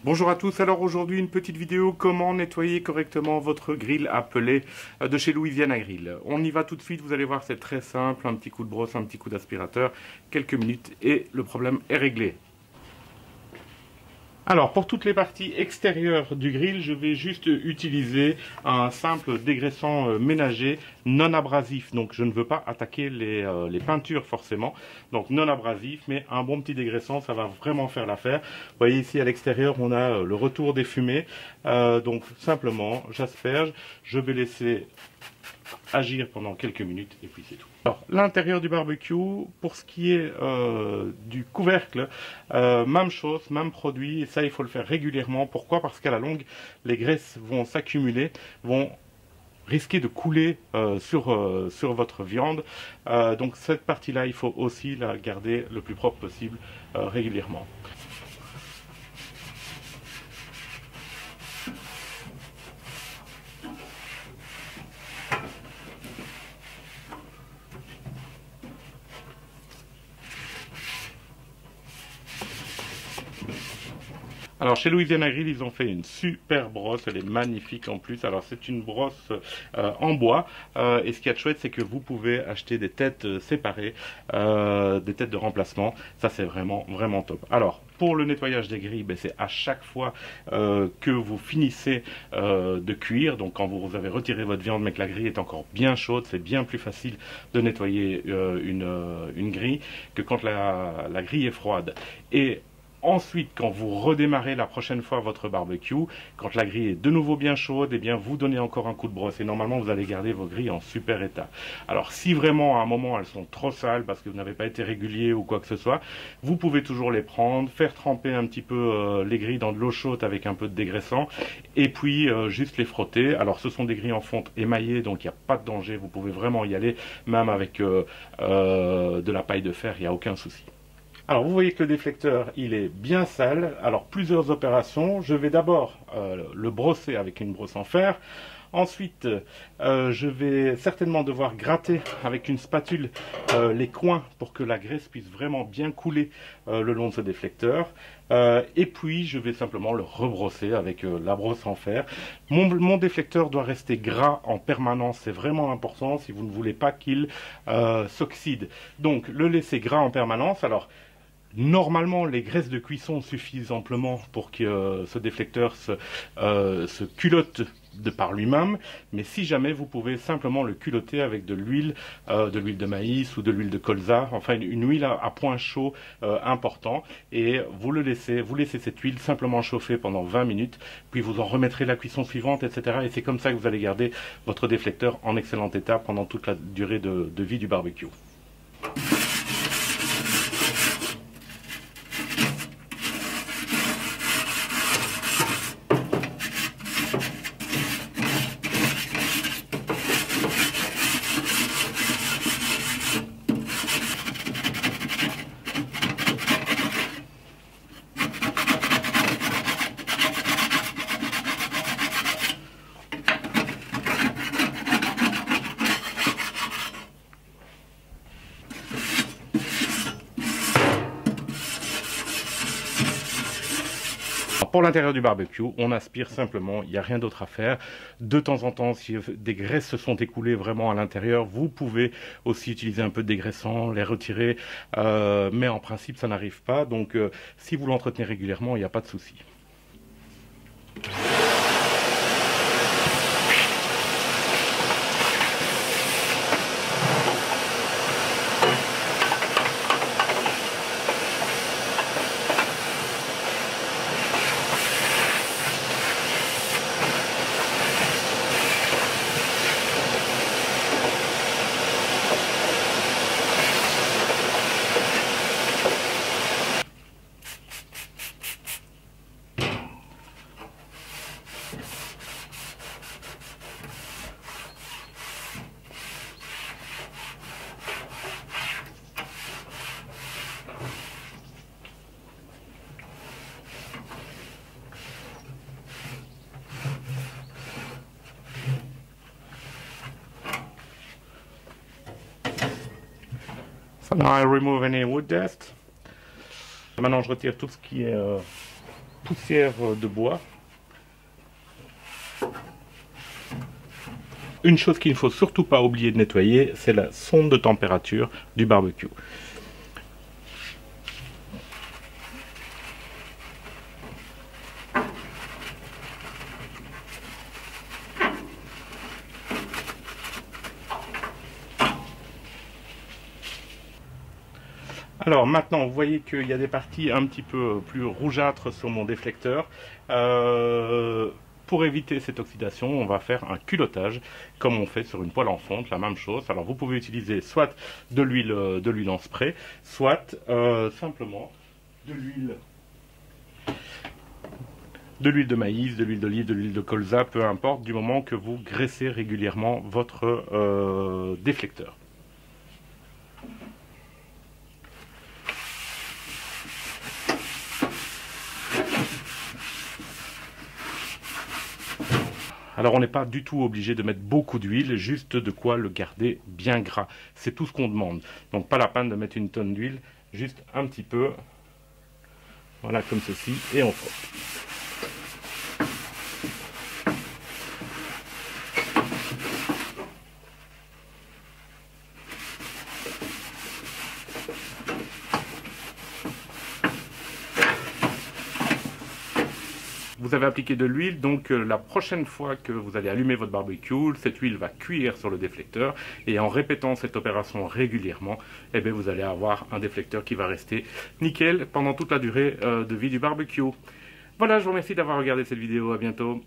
Bonjour à tous, alors aujourd'hui une petite vidéo comment nettoyer correctement votre grill à pellet de chez Louisiana Grill. On y va tout de suite, vous allez voir c'est très simple, un petit coup de brosse, un petit coup d'aspirateur, quelques minutes et le problème est réglé. Alors pour toutes les parties extérieures du grill, je vais juste utiliser un simple dégraissant ménager non abrasif. Donc je ne veux pas attaquer les peintures forcément. Donc non abrasif, mais un bon petit dégraissant, ça va vraiment faire l'affaire. Vous voyez ici à l'extérieur, on a le retour des fumées. Donc simplement, j'asperge, je vais laisser agir pendant quelques minutes et puis c'est tout. Alors l'intérieur du barbecue, pour ce qui est du couvercle, même chose, même produit, et ça il faut le faire régulièrement. Pourquoi? Parce qu'à la longue, les graisses vont s'accumuler, vont risquer de couler sur votre viande. Donc cette partie-là, il faut aussi la garder le plus propre possible régulièrement. Alors chez Louisiana Grill, ils ont fait une super brosse, elle est magnifique en plus. Alors c'est une brosse en bois et ce qu'il y a de chouette, c'est que vous pouvez acheter des têtes séparées, des têtes de remplacement. Ça c'est vraiment top. Alors pour le nettoyage des grilles, c'est à chaque fois que vous finissez de cuire. Donc quand vous avez retiré votre viande mais que la grille est encore bien chaude, c'est bien plus facile de nettoyer une grille que quand la grille est froide. Et ensuite, quand vous redémarrez la prochaine fois votre barbecue, quand la grille est de nouveau bien chaude, eh bien vous donnez encore un coup de brosse et normalement vous allez garder vos grilles en super état. Alors si vraiment à un moment elles sont trop sales parce que vous n'avez pas été régulier ou quoi que ce soit, vous pouvez toujours les prendre, faire tremper un petit peu les grilles dans de l'eau chaude avec un peu de dégraissant et puis juste les frotter. Alors ce sont des grilles en fonte émaillées donc il n'y a pas de danger, vous pouvez vraiment y aller même avec de la paille de fer, il n'y a aucun souci. Alors vous voyez que le déflecteur il est bien sale, alors plusieurs opérations, je vais d'abord le brosser avec une brosse en fer, ensuite je vais certainement devoir gratter avec une spatule les coins pour que la graisse puisse vraiment bien couler le long de ce déflecteur, et puis je vais simplement le rebrosser avec la brosse en fer. Mon déflecteur doit rester gras en permanence, c'est vraiment important si vous ne voulez pas qu'il s'oxyde, donc le laisser gras en permanence. Alors normalement, les graisses de cuisson suffisent amplement pour que ce déflecteur se culotte de par lui-même, mais si jamais vous pouvez simplement le culotter avec de l'huile de maïs ou de l'huile de colza, enfin une huile à point chaud important, et vous laissez cette huile simplement chauffer pendant 20 minutes, puis vous en remettrez la cuisson suivante, etc. Et c'est comme ça que vous allez garder votre déflecteur en excellent état pendant toute la durée de vie du barbecue. Pour l'intérieur du barbecue, on aspire simplement, il n'y a rien d'autre à faire. De temps en temps, si des graisses se sont écoulées vraiment à l'intérieur, vous pouvez aussi utiliser un peu de dégraissant, les retirer, mais en principe ça n'arrive pas. Donc si vous l'entretenez régulièrement, il n'y a pas de souci. So now I remove any wood dust. Maintenant je retire tout ce qui est poussière de bois. Une chose qu'il ne faut surtout pas oublier de nettoyer, c'est la sonde de température du barbecue. Alors maintenant, vous voyez qu'il y a des parties un petit peu plus rougeâtres sur mon déflecteur. Pour éviter cette oxydation, on va faire un culottage, comme on fait sur une poêle en fonte, la même chose. Alors vous pouvez utiliser soit de l'huile en spray, soit simplement de l'huile de maïs, de l'huile d'olive, de l'huile de colza, peu importe, du moment que vous graissez régulièrement votre déflecteur. Alors on n'est pas du tout obligé de mettre beaucoup d'huile, juste de quoi le garder bien gras. C'est tout ce qu'on demande. Donc pas la peine de mettre une tonne d'huile, juste un petit peu. Voilà, comme ceci, et on frotte. Vous avez appliqué de l'huile, donc la prochaine fois que vous allez allumer votre barbecue, cette huile va cuire sur le déflecteur et en répétant cette opération régulièrement, eh bien, vous allez avoir un déflecteur qui va rester nickel pendant toute la durée de vie du barbecue. Voilà, je vous remercie d'avoir regardé cette vidéo, à bientôt.